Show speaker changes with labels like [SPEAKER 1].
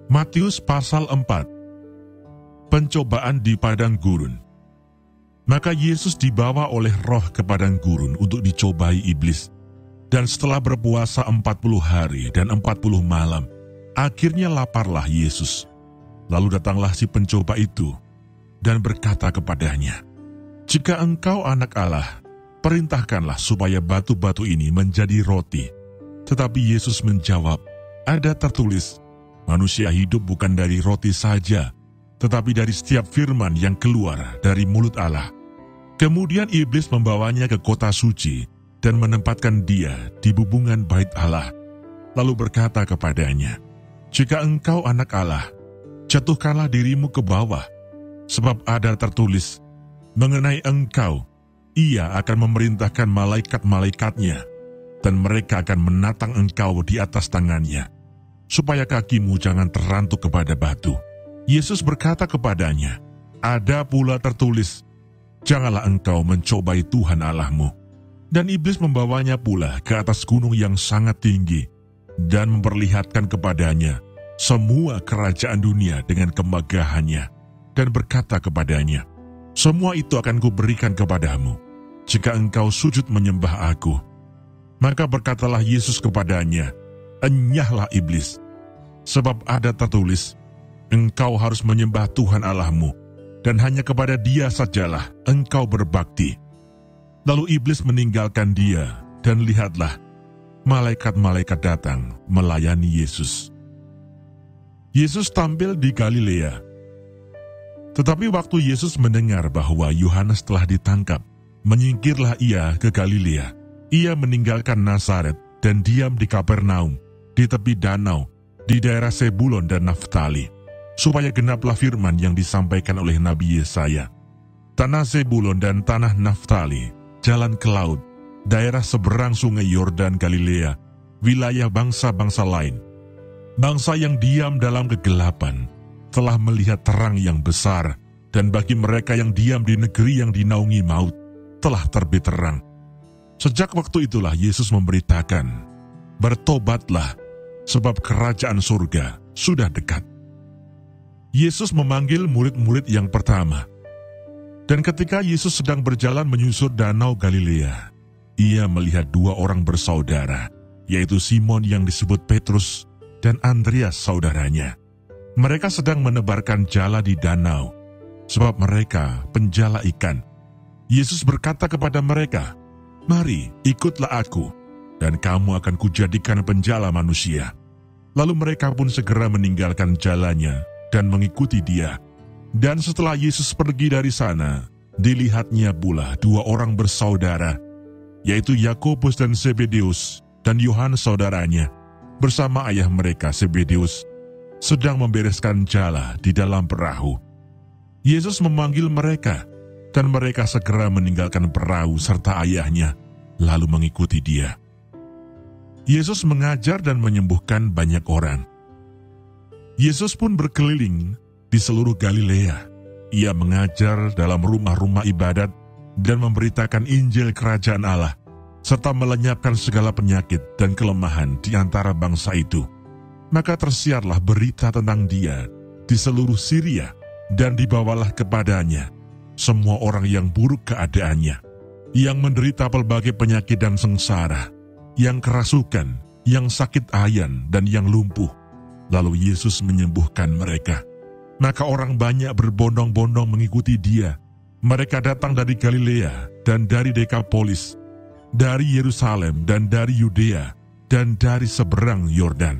[SPEAKER 1] Matius pasal 4. Pencobaan di padang gurun. Maka Yesus dibawa oleh Roh ke padang gurun untuk dicobai iblis. Dan setelah berpuasa 40 hari dan 40 malam, akhirnya laparlah Yesus. Lalu datanglah si pencoba itu dan berkata kepadanya, "Jika engkau anak Allah, perintahkanlah supaya batu-batu ini menjadi roti." Tetapi Yesus menjawab, "Ada tertulis, manusia hidup bukan dari roti saja, tetapi dari setiap firman yang keluar dari mulut Allah." Kemudian iblis membawanya ke kota suci dan menempatkan dia di bubungan bait Allah. Lalu berkata kepadanya, "Jika engkau anak Allah, jatuhkanlah dirimu ke bawah, sebab ada tertulis, mengenai engkau, ia akan memerintahkan malaikat-malaikatnya, dan mereka akan menatang engkau di atas tangannya, supaya kakimu jangan terantuk kepada batu." Yesus berkata kepadanya, "Ada pula tertulis, janganlah engkau mencobai Tuhan Allahmu." Dan iblis membawanya pula ke atas gunung yang sangat tinggi, dan memperlihatkan kepadanya semua kerajaan dunia dengan kemegahannya, dan berkata kepadanya, "Semua itu akan kuberikan kepadamu, jika engkau sujud menyembah aku." Maka berkatalah Yesus kepadanya, "Enyahlah iblis, sebab ada tertulis, engkau harus menyembah Tuhan Allahmu, dan hanya kepada Dia sajalah engkau berbakti." Lalu iblis meninggalkan dia, dan lihatlah, malaikat-malaikat datang melayani Yesus. Yesus tampil di Galilea. Tetapi waktu Yesus mendengar bahwa Yohanes telah ditangkap, menyingkirlah ia ke Galilea. Ia meninggalkan Nazaret dan diam di Kapernaum, di tepi danau, di daerah Sebulon dan Naftali, supaya genaplah firman yang disampaikan oleh Nabi Yesaya. Tanah Sebulon dan tanah Naftali, jalan ke laut, daerah seberang sungai Yordan Galilea, wilayah bangsa-bangsa lain. Bangsa yang diam dalam kegelapan telah melihat terang yang besar, dan bagi mereka yang diam di negeri yang dinaungi maut telah terbit terang. Sejak waktu itulah Yesus memberitakan, "Bertobatlah, sebab kerajaan surga sudah dekat." Yesus memanggil murid-murid yang pertama. Dan ketika Yesus sedang berjalan menyusur danau Galilea, ia melihat dua orang bersaudara, yaitu Simon yang disebut Petrus dan Andreas saudaranya. Mereka sedang menebarkan jala di danau, sebab mereka penjala ikan. Yesus berkata kepada mereka, "Mari, ikutlah aku, dan kamu akan kujadikan penjala manusia." Lalu mereka pun segera meninggalkan jalannya dan mengikuti dia. Dan setelah Yesus pergi dari sana, dilihatnya pula dua orang bersaudara, yaitu Yakobus dan Zebedeus, dan Yohanes saudaranya, bersama ayah mereka Zebedeus, sedang membereskan jala di dalam perahu. Yesus memanggil mereka, dan mereka segera meninggalkan perahu serta ayahnya, lalu mengikuti dia. Yesus mengajar dan menyembuhkan banyak orang. Yesus pun berkeliling di seluruh Galilea. Ia mengajar dalam rumah-rumah ibadat dan memberitakan Injil Kerajaan Allah, serta melenyapkan segala penyakit dan kelemahan di antara bangsa itu. Maka tersiarlah berita tentang dia di seluruh Syria, dan dibawalah kepadanya semua orang yang buruk keadaannya, yang menderita pelbagai penyakit dan sengsara, yang kerasukan, yang sakit ayan, dan yang lumpuh. Lalu Yesus menyembuhkan mereka. Maka orang banyak berbondong-bondong mengikuti dia. Mereka datang dari Galilea dan dari Dekapolis, dari Yerusalem dan dari Yudea, dan dari seberang Yordan.